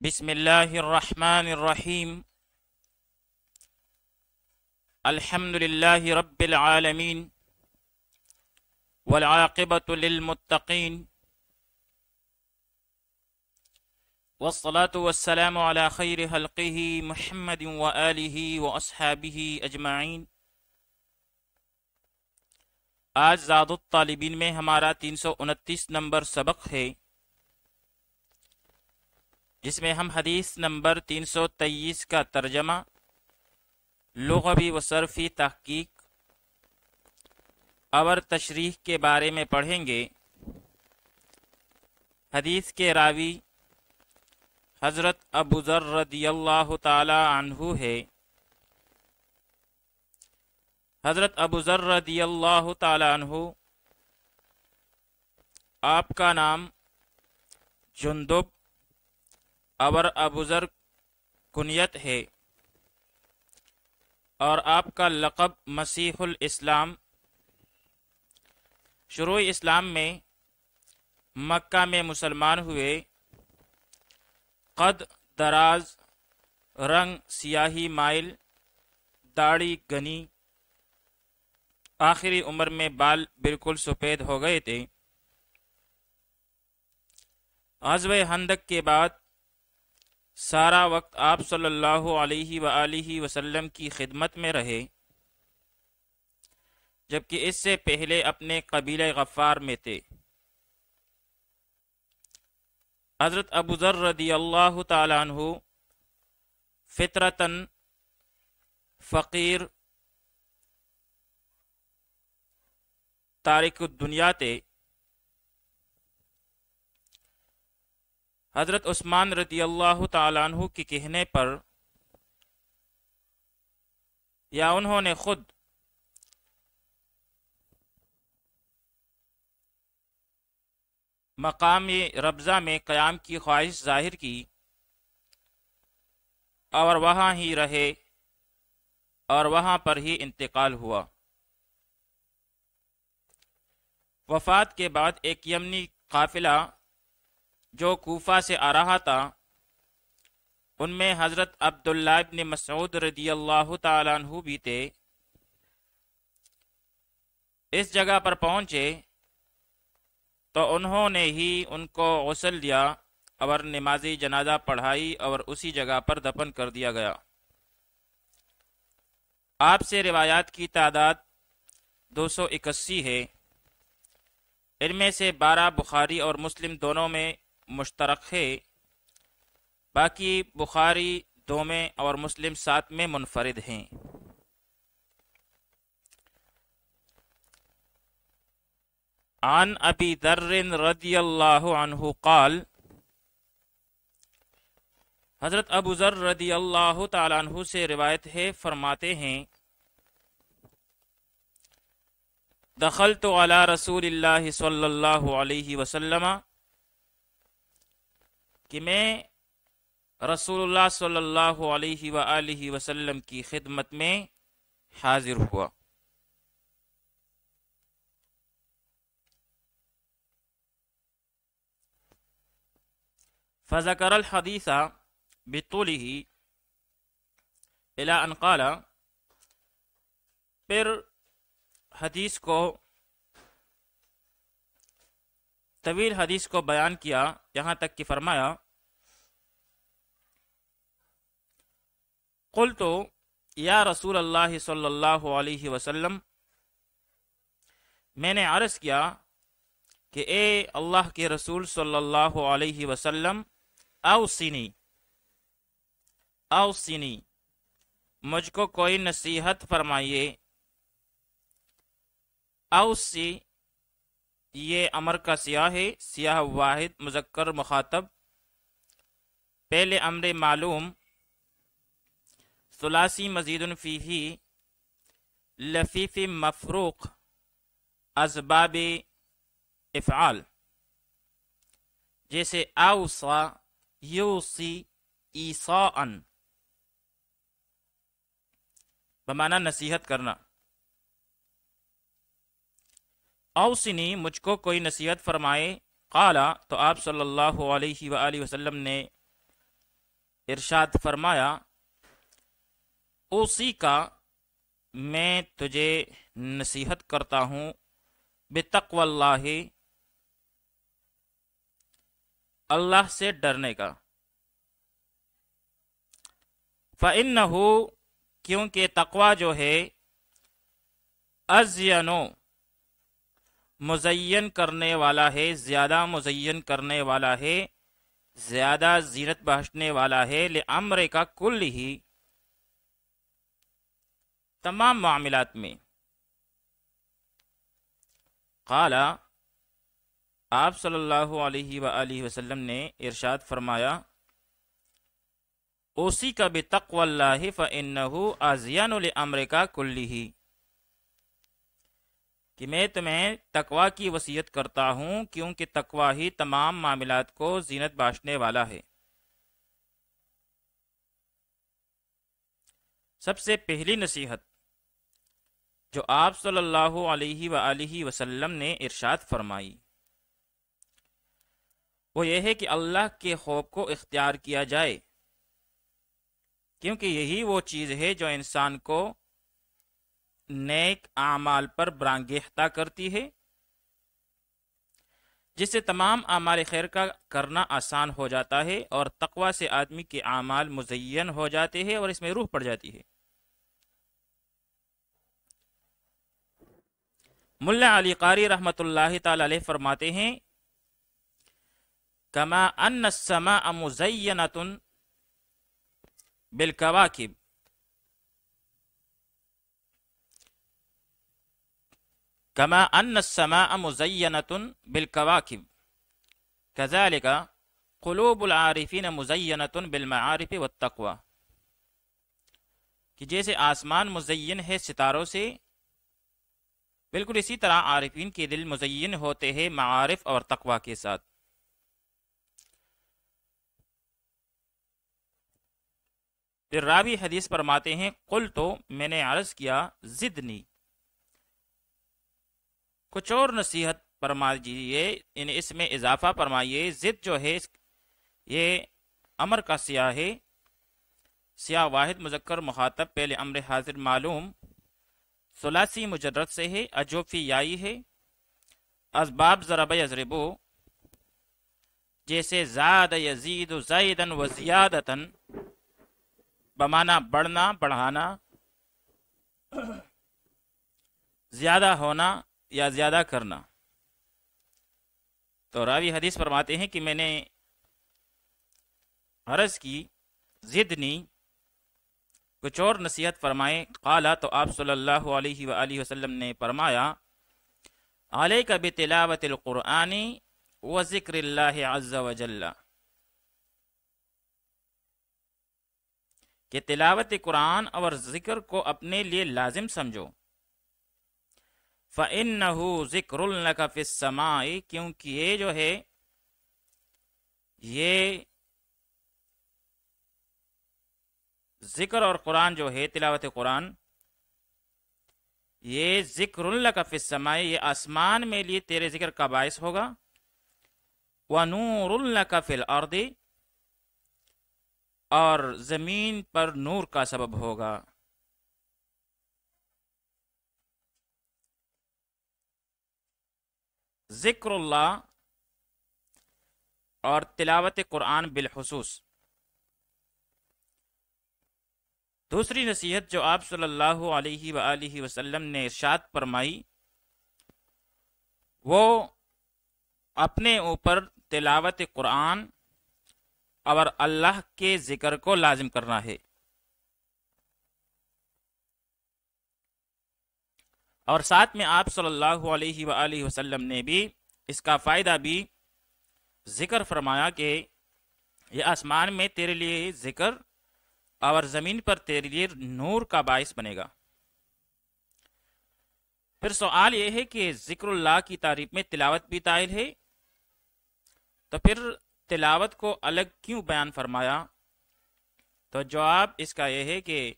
بسم اللہ الرحمن الرحیم الحمد للہ رب العالمین والعاقبۃ للمتقین والصلاة والسلام علی خیر خلقہ محمد وآلہ واصحابہ اجمعین۔ آج زاد الطالبین میں ہمارا 329 نمبر سبق ہے، جس میں ہم حدیث نمبر 323 کا ترجمہ، لغوی و صرفی تحقیق اور تشریح کے بارے میں پڑھیں گے۔ حدیث کے راوی حضرت ابو ذر رضی اللہ تعالی عنہ ہے۔ حضرت ابو ذر رضی اللہ تعالی عنہ، آپ کا نام جندب اور ابو ذر کنیت ہے، اور آپ کا لقب مسیح الاسلام۔ شروع اسلام میں مکہ میں مسلمان ہوئے۔ قد دراز، رنگ سیاہی مائل، داڑھی گھنی، آخری عمر میں بال بالکل سفید ہو گئے تھے۔ غزوہ خندق کے بعد سارا وقت آپ صلی اللہ علیہ وآلہ وسلم کی خدمت میں رہے، جبکہ اس سے پہلے اپنے قبیلہ غفار میں تھے۔ حضرت ابو ذر رضی اللہ تعالی عنہ فطرتاً فقیر تارک الدنیا تھے۔ حضرت عثمان رضی اللہ تعالی عنہ کے کہنے پر، یا انہوں نے خود مقامی ربضہ میں قیام کی خواہش ظاہر کی اور وہاں ہی رہے اور وہاں پر ہی انتقال ہوا۔ وفات کے بعد ایک یمنی قافلہ جو کوفہ سے آ رہا تھا، ان میں حضرت عبداللہ ابن مسعود رضی اللہ تعالیٰ عنہ بھی تھے۔ اس جگہ پر پہنچے تو انہوں نے ہی ان کو غسل دیا اور نمازی جنازہ پڑھائی اور اسی جگہ پر دفن کر دیا گیا۔ آپ سے روایات کی تعداد 281 ہے۔ ان میں سے 12 بخاری اور مسلم دونوں میں مشترک ہے، باقی بخاری 2 میں اور مسلم 7 میں منفرد ہیں۔ عن ابی ذر رضی اللہ عنہ قال، حضرت ابو ذر رضی اللہ تعالی عنہ سے روایت ہے، فرماتے ہیں، دخلت علی رسول اللہ صلی اللہ علیہ وسلم، کہ میں رسول اللہ صلی اللہ علیہ وآلہ وسلم کی خدمت میں حاضر ہوا۔ فذکر الحدیث بطولہ الی ان قال، پھر حدیث کو طویل حدیث کو بیان کیا، یہاں تک کہ فرمایا، قلت یا رسول اللہ صلی اللہ علیہ وسلم، میں نے عرض کیا کہ اے اللہ کے رسول صلی اللہ علیہ وسلم، اوصنی اوصنی، مجھ کو کوئی نصیحت فرمائیے۔ اوصی یہ امر کا سیاح ہے، سیاح واحد مذکر مخاطب، پہلے امر معلوم، ثلاثی مزید فیہ، لفیف مفروق، اسباب افعال، جیسے اوصا یوصی ایصاءً، بمعنی نصیحت کرنا۔ اوصنی، مجھ کو کوئی نصیحت فرمائے۔ قالا، تو آپ صلی اللہ علیہ وآلہ وسلم نے ارشاد فرمایا اوصی کا میں تجھے نصیحت کرتا ہوں بتقوی اللہ اللہ سے ڈرنے کا فَإِنَّهُ کیونکہ تقوی جو ہے ازینو مزین کرنے والا ہے زیادہ مزین کرنے والا ہے زیادہ زینت بخشنے والا ہے لامر کا کل ہی تمام معاملات میں قال آپ صلی اللہ علیہ وآلہ وسلم نے ارشاد فرمایا اوصی کا بتقوی اللہ فإنہ ازین لامر کا کل ہی کہ میں تمہیں تقوی کی وصیت کرتا ہوں کیونکہ تقوی ہی تمام معاملات کو زینت بخشنے والا ہے۔ سب سے پہلی نصیحت جو آپ صلی اللہ علیہ وآلہ وسلم نے ارشاد فرمائی وہ یہ ہے کہ اللہ کے خوف کو اختیار کیا جائے، کیونکہ یہی وہ چیز ہے جو انسان کو نیک اعمال پر برانگیختہ کرتی ہے، جس سے تمام اعمال خیر کا کرنا آسان ہو جاتا ہے اور تقوی سے آدمی کے اعمال مزین ہو جاتے ہیں اور اس میں روح پڑ جاتی ہے۔ ملا علی قاری رحمۃ اللہ تعالی علیہ فرماتے ہیں کما ان السماء مزینۃ بالکواکب کما ان السماء مزینۃ بالکواکب کذالک قلوب العارفین مزینۃ بالمعارف والتقوی، کہ جیسے آسمان مزین ہے ستاروں سے، بالکل اسی طرح عارفین کے دل مزین ہوتے ہیں معارف اور تقوی کے ساتھ۔ پھر راوی حدیث فرماتے ہیں قلت میں نے عرض کیا زدنی کچھ اور نصیحت فرما دیجیے، یعنی اس میں اضافہ فرمائیے۔ زد جو ہے یہ امر کا سیاہ ہے، سیاہ واحد مذکر مخاطب پہلے امر حاضر معلوم ثلاثی مجرد سے ہے، اجوفی یائی ہے، اسباب ضرب یضربو جیسے زاد یزید زیدن و زیادتن بمانا بڑھنا بڑھانا، زیادہ ہونا یا زیادہ کرنا۔ تو راوی حدیث فرماتے ہیں کہ میں نے عرض کی زدنی کچھ اور نصیحت فرمائیں، قالا تو آپ صلی اللہ علیہ وآلہ وسلم نے فرمایا علیک بتلاوت القرآن و ذکر اللہ عز وجل، کہ تلاوت قرآن اور ذکر کو اپنے لیے لازم سمجھو۔ فَإِنَّهُ ذِكْرٌ لَكَ فِي السَّمَاءِ، کیونکہ یہ جو ہے یہ ذکر اور قرآن جو ہے تلاوت قرآن، یہ ذکر لک فی السماء، یہ آسمان میں لیے تیرے ذکر کا باعث ہوگا، ونور لک فی الارض، اور زمین پر نور کا سبب ہوگا۔ ذکر اللہ اور تلاوت قرآن بالخصوص۔ دوسری نصیحت جو آپ صلی اللہ علیہ وآلہ وسلم نے ارشاد فرمائی وہ اپنے اوپر تلاوت قرآن اور اللہ کے ذکر کو لازم کرنا ہے، اور ساتھ میں آپ صلی اللہ علیہ وآلہ وسلم نے بھی اس کا فائدہ بھی ذکر فرمایا کہ یہ آسمان میں تیرے لیے ذکر اور زمین پر تیرے لیے نور کا باعث بنے گا۔ پھر سوال یہ ہے کہ ذکر اللہ کی تعریف میں تلاوت بھی داخل ہے، تو پھر تلاوت کو الگ کیوں بیان فرمایا؟ تو جواب اس کا یہ ہے کہ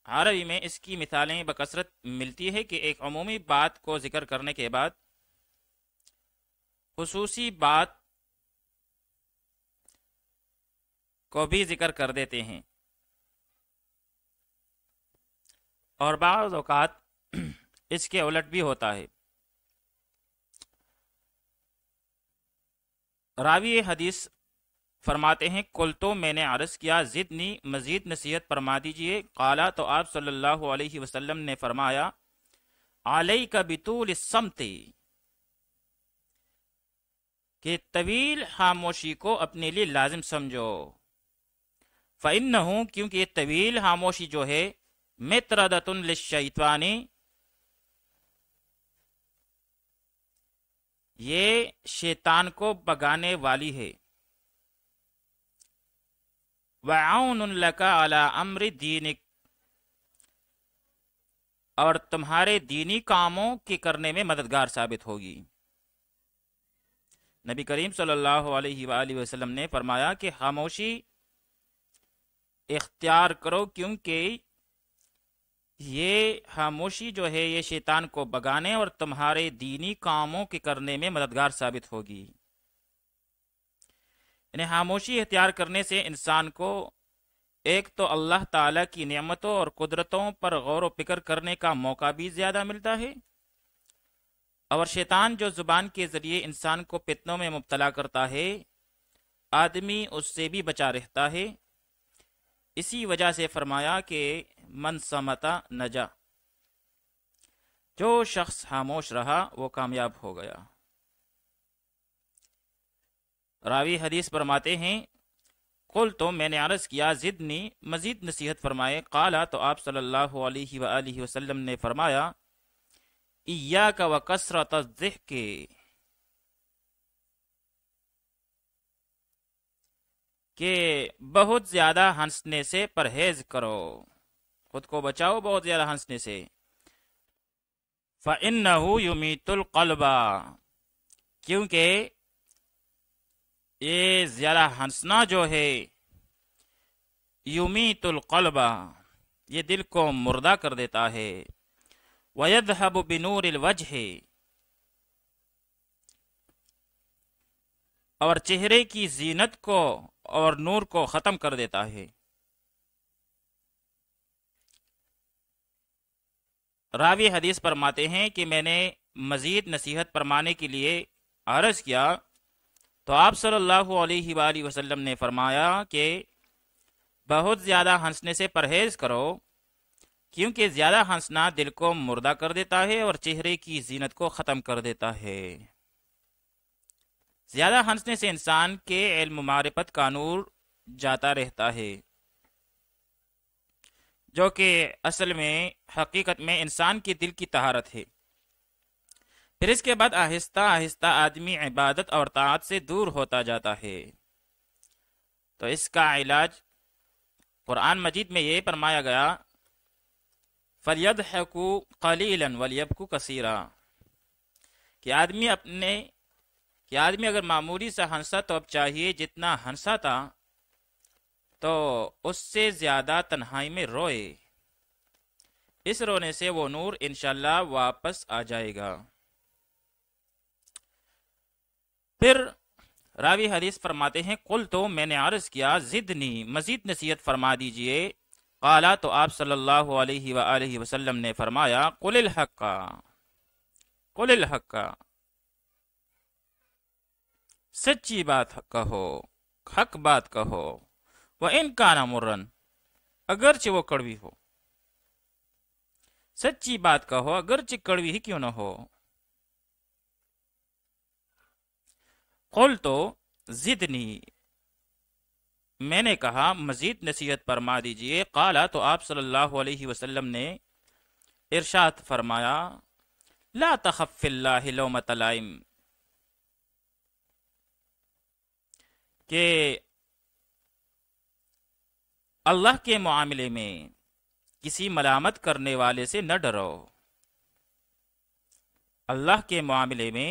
عربی میں اس کی مثالیں بکثرت ملتی ہے کہ ایک عمومی بات کو ذکر کرنے کے بعد خصوصی بات کو بھی ذکر کر دیتے ہیں، اور بعض اوقات اس کے الٹ بھی ہوتا ہے۔ راوی حدیث فرماتے ہیں قل تو میں نے عرض کیا زدنی مزید نصیحت فرما دیجئے، قالا تو آپ صلی اللہ علیہ وسلم نے فرمایا علیک بطول الصمت، کہ طویل خاموشی کو اپنے لیے لازم سمجھو، فإنہ کیونکہ یہ طویل خاموشی جو ہے مطردۃ للشیطان، یہ شیطان کو بگانے والی ہے، وعون لک علی امر دینک، اور تمہارے دینی کاموں کے کرنے میں مددگار ثابت ہوگی۔ نبی کریم صلی اللہ علیہ وآلہ وسلم نے فرمایا کہ خاموشی اختیار کرو، کیونکہ یہ خاموشی جو ہے یہ شیطان کو بگانے اور تمہارے دینی کاموں کے کرنے میں مددگار ثابت ہوگی۔ یعنی خاموشی اختیار کرنے سے انسان کو ایک تو اللہ تعالیٰ کی نعمتوں اور قدرتوں پر غور و فکر کرنے کا موقع بھی زیادہ ملتا ہے، اور شیطان جو زبان کے ذریعے انسان کو فتنوں میں مبتلا کرتا ہے، آدمی اس سے بھی بچا رہتا ہے۔ اسی وجہ سے فرمایا کہ من سمتا نجا، جو شخص خاموش رہا وہ کامیاب ہو گیا۔ راوی حدیث فرماتے ہیں قل تو میں نے عرض کیا زدنی مزید نصیحت فرمائے، قالا تو آپ صلی اللہ علیہ وآلہ وسلم نے فرمایا ایاک وکثرۃ الضحک، کہ بہت زیادہ ہنسنے سے پرہیز کرو، خود کو بچاؤ بہت زیادہ ہنسنے سے۔ فَإِنَّهُ يُمِيتُ الْقَلْبَ، کیونکہ یہ زیادہ ہنسنا جو ہے یمیت القلب، یہ دل کو مردہ کر دیتا ہے، وَيَذْهَبُ بِنُورِ الْوَجْهِ، اور چہرے کی زینت کو اور نور کو ختم کر دیتا ہے۔ راوی حدیث فرماتے ہیں کہ میں نے مزید نصیحت فرمانے کے لیے عرض کیا تو آپ صلی اللہ علیہ وآلہ وسلم نے فرمایا کہ بہت زیادہ ہنسنے سے پرہیز کرو، کیونکہ زیادہ ہنسنا دل کو مردہ کر دیتا ہے اور چہرے کی زینت کو ختم کر دیتا ہے۔ زیادہ ہنسنے سے انسان کے علم و معرفت کا نور جاتا رہتا ہے، جو کہ اصل میں حقیقت میں انسان کے دل کی طہارت ہے۔ پھر اس کے بعد آہستہ آہستہ آدمی عبادت اور طاعت سے دور ہوتا جاتا ہے۔ تو اس کا علاج قرآن مجید میں یہ فرمایا گیا فَلْيَضْحَكُوا قَلِيلًا وَلْيَبْكُوا كَثِيرًا، کہ آدمی اگر معمولی سا ہنسا تو اب چاہیے جتنا ہنسا تھا تو اس سے زیادہ تنہائی میں روئے، اس رونے سے وہ نور انشاءاللہ واپس آ جائے گا۔ پھر راوی حدیث فرماتے ہیں قل تو میں نے عرض کیا زدنی مزید نصیحت فرما دیجئے، قالا تو آپ صلی اللہ علیہ وآلہ وسلم نے فرمایا قل الحق، قل الحق، سچی بات کہو، حق بات کہو، وَإِن كَانَ مُرًّا، اگرچہ وہ کڑوی ہو، سچی بات کہو اگرچہ کڑوی ہی کیوں نہ ہو۔ قل تو زدنی، میں نے کہا مزید نصیحت فرما دیجئے، قالا تو آپ صلی اللہ علیہ وسلم نے ارشاد فرمایا لا تخف فی اللہ لومۃ لائم، کہ اللہ کے معاملے میں کسی ملامت کرنے والے سے نہ ڈرو، اللہ کے معاملے میں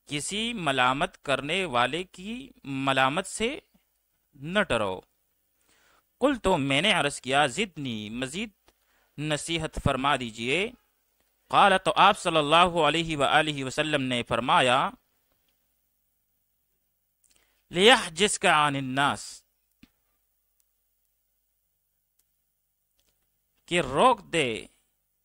کسی ملامت کرنے والے کی ملامت سے نہ ڈرو۔ قل تو میں نے عرض کیا زدنی مزید نصیحت فرما دیجئے، قال تو آپ صلی اللہ علیہ وآلہ وسلم نے فرمایا لیحجزک عن الناس، کہ روک دے،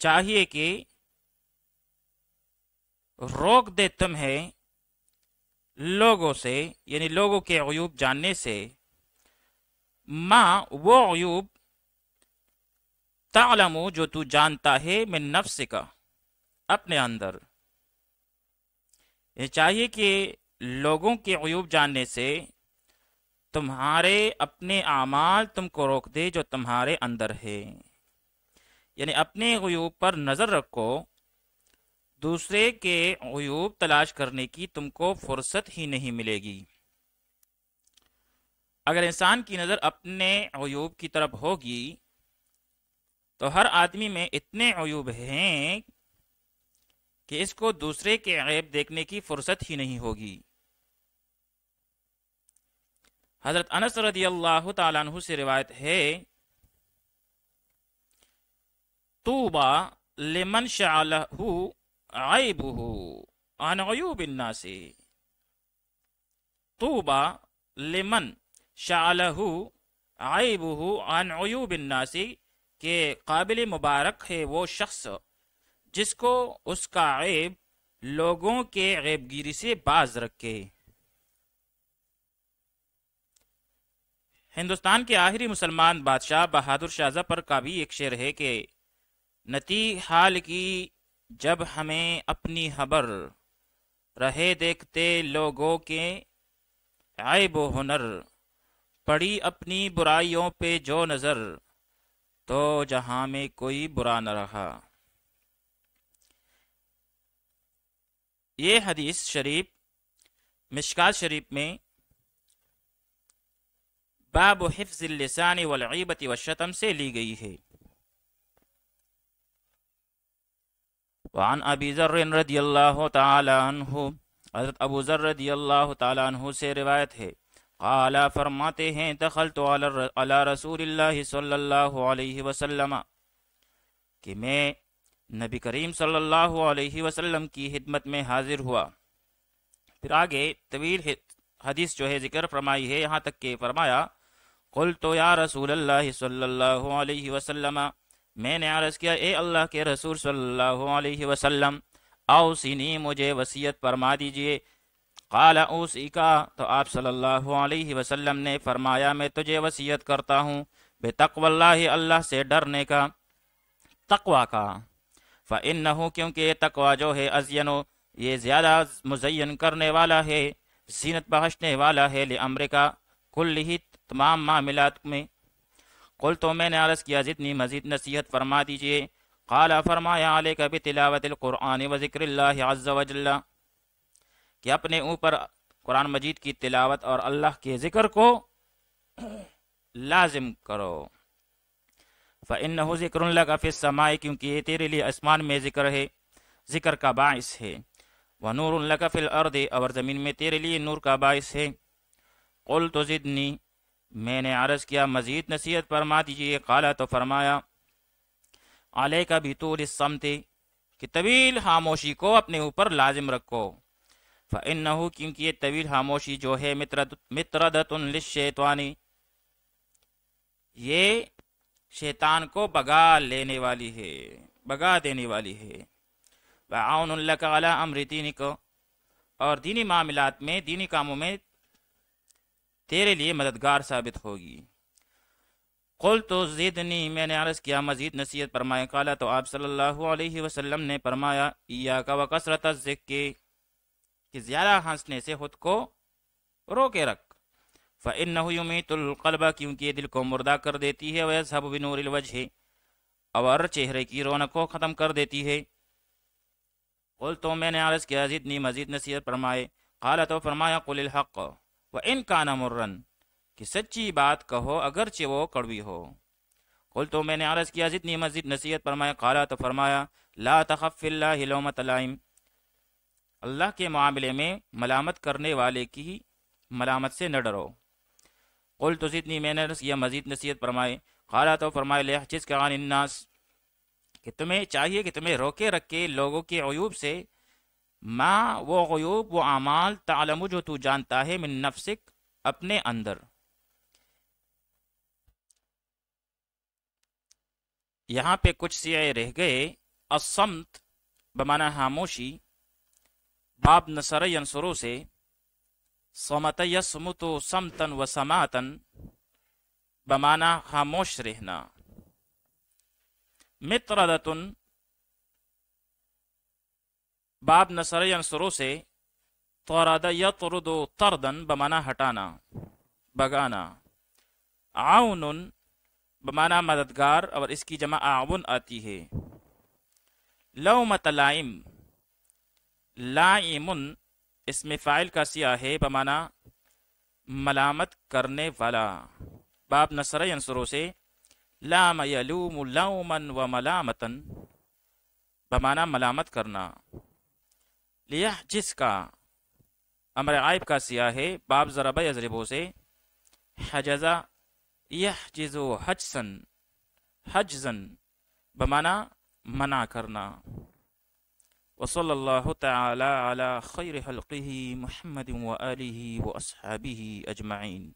چاہیے کہ روک دے تمہیں لوگوں سے، یعنی لوگوں کے عیوب جاننے سے، ماں وہ عیوب تعلم جو تو جانتا ہے، من نفس کا اپنے اندر. یہ چاہیے کہ لوگوں کے عیوب جاننے سے تمہارے اپنے اعمال تم کو روک دے جو تمہارے اندر ہے. یعنی اپنے عیوب پر نظر رکھو، دوسرے کے عیوب تلاش کرنے کی تم کو فرصت ہی نہیں ملے گی. اگر انسان کی نظر اپنے عیوب کی طرف ہوگی تو ہر آدمی میں اتنے عیوب ہیں کہ اس کو دوسرے کے عیب دیکھنے کی فرصت ہی نہیں ہوگی. حضرت انس رضی اللہ تعالیٰ عنہ سے روایت ہے، طوبى لمن شعله عیبه عن عیوب الناس. طوبى لمن شعله عیبه عن عیوب الناس، کہ قابل مبارک ہے وہ شخص جس کو اس کا عیب لوگوں کے عیب گیری سے باز رکھے. ہندوستان کے آخری مسلمان بادشاہ بہادر شاہ ظفر کا بھی ایک شعر ہے کہ نتی حال کی جب ہمیں اپنی خبر، رہے دیکھتے لوگوں کے عیب و ہنر، پڑی اپنی برائیوں پہ جو نظر، تو جہاں میں کوئی برا نہ رہا. یہ حدیث شریف مشکات شریف میں باب حفظ اللسان والعیبت والشتم سے لی گئی ہے. وعن ابی ذر رضی اللہ تعالی عنہ، حضرت ابو ذر رضی اللہ تعالی عنہ سے روایت ہے، قال فرماتے ہیں، دخلت علی رسول اللہ صلی اللہ علیہ وسلم، کہ میں نبی کریم صلی اللہ علیہ وسلم کی خدمت میں حاضر ہوا. پھر آگے طویل حدیث جو ہے ذکر فرمائی ہے، یہاں تک کہ فرمایا، قلت یا رسول اللہ صلی اللہ علیہ وسلم، میں نے عرض کیا اے اللہ کے رسول صلی اللہ علیہ وسلم، اوصنی مجھے وصیت فرما دیجئے. قال اوصیکا، تو آپ صلی اللہ علیہ وسلم نے فرمایا میں تجھے وصیت کرتا ہوں بتقوی اللہ، اللہ سے ڈرنے کا، تقوی کا. فإنہ، کیونکہ یہ تقوی جو ہے، ازینو، یہ زیادہ مزین کرنے والا ہے، زینت بخشنے والا ہے، لامر کا کل ہی، تمام معاملات میں. قل، تو میں نے عرض کیا زدنی، مزید نصیحت فرما دیجئے. قال، فرمایا، علیک بتلاوت القرآن و ذکر اللہ عز وجل، کہ اپنے اوپر قرآن مجید کی تلاوت اور اللہ کے ذکر کو لازم کرو. فإنہ ذکر لک فی السماء، کیونکہ یہ تیرے لیے آسمان میں ذکر ہے، ذکر کا باعث ہے. ونور لک فی الارض، اور زمین میں تیرے لیے نور کا باعث ہے. قلت زدنی، میں نے عرض کیا مزید نصیحت فرما دیجئے. قال، تو فرمایا، علیک بطول الصمت، کہ طویل خاموشی کو اپنے اوپر لازم رکھو. فإنہ، کیونکہ یہ طویل خاموشی جو ہے، مطردۃ للشیطان، یہ شیطان کو بگا لینے والی ہے، بگا دینے والی ہے. وعون لک علی امر دینک، اور دینی معاملات میں، دینی کاموں میں تیرے لیے مددگار ثابت ہوگی. قلت زدنی، میں نے عرض کیا مزید نصیحت فرمائے. قال، تو آپ صلی اللہ علیہ وسلم نے فرمایا، ایاک وکثرۃ الذکر، کہ زیادہ ہنسنے سے خود کو روکے رکھ. فإنہ یمیت القلب، کیونکہ یہ دل کو مردہ کر دیتی ہے. ویذھب بنور الوجہ، اور چہرے کی رونق کو ختم کر دیتی ہے. قلت، تو میں نے عرض کیا زدنی، مزید نصیحت فرمائے. قال، تو فرمایا، قل الحق وإن كان مرًا، کہ سچی بات کہو اگرچہ وہ کڑوی ہو. قلت، تو میں نے عرض کیا زدنی، مزید نصیحت فرمائے. قال، تو فرمایا، لا تخف فی اللہ لومۃ لائم، اللہ کے معاملے میں ملامت کرنے والے کی ملامت سے نہ ڈرو. قلت زدنی، میں نے عرض کیا مزید نصیحت فرمائے. قال، تو فرمائے، لیحجزک عن الناس، کہ تمہیں چاہیے کہ تمہیں روکے رکھے لوگوں کے عیوب سے، ما وہ عیوب، وہ اعمال، تعلم جو تو جانتا ہے، من نفسک اپنے اندر. یہاں پہ کچھ سیغے رہ گئے. الصمت بمعنی خاموشی، باب نصر ینصرو سے صمت یصمت صمتا و سماتا بمعنی خاموش رہنا. مطردتن باب نصر ینصرو سے طرد یطرد طردن بمعنی ہٹانا، بگانا. عون بمعنی مددگار، اور اس کی جمع اعون آتی ہے. لومۃ لائم، لائم اس میں فاعل کا سیاہ ہے بمعنی ملامت کرنے والا. باب نصر ینصرو سے لام یلوم لوما و ملامتا بمعنی ملامت کرنا. لیحجز کا امر غائب کا سیاہ ہے. باب ضرب یضربو سے حجزا یحجز حجزا، حجزا بمعنی منع کرنا. وصلی اللہ تعالی علی خیر خلقہ محمد و آلہ و اصحابہ اجمعین.